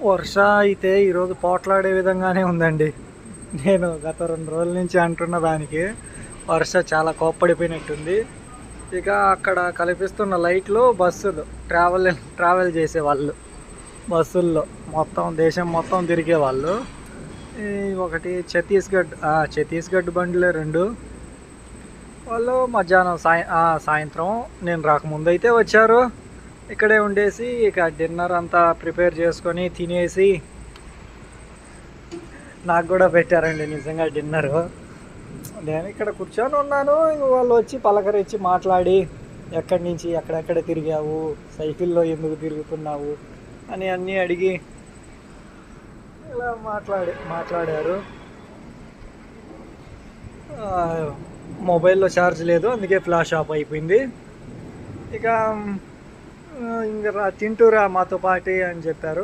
వర్ష అయితే ఈరోజు పోట్లాడే విధంగానే ఉందండి. నేను గత 2 రోజుల నుంచి అంటున్న దానికి వర్ష చాలా కోప్పడిపోయినట్టుంది. ఇక అక్కడ కనిపిస్తున్న లైట్లు బస్సులు ట్రావెల్ చేసేవాళ్ళు, బస్సుల్లో మొత్తం దేశం మొత్తం తిరిగేవాళ్ళు. ఈ ఒకటి ఛత్తీస్గఢ్ బండ్లే 2. వాళ్ళు మధ్యాహ్నం సాయంత్రం నేను రాకముందు అయితే వచ్చారు. ఇక్కడే ఉండేసి ఇక డిన్నర్ అంతా ప్రిపేర్ చేసుకొని తినేసి నాకు కూడా పెట్టారండి నిజంగా డిన్నరు. నేను ఇక్కడ కూర్చొని ఉన్నాను. ఇంక వాళ్ళు వచ్చి పలకరించి మాట్లాడి ఎక్కడి నుంచి ఎక్కడెక్కడ తిరిగావు, సైకిల్లో ఎందుకు తిరుగుతున్నావు అని అన్నీ అడిగి ఇలా మాట్లాడారు. మొబైల్లో ఛార్జ్ లేదు, అందుకే ఫ్లాష్ ఆఫ్ అయిపోయింది. ఇక ఇంకా తింటూరా మాతో పాటి అని చెప్పారు.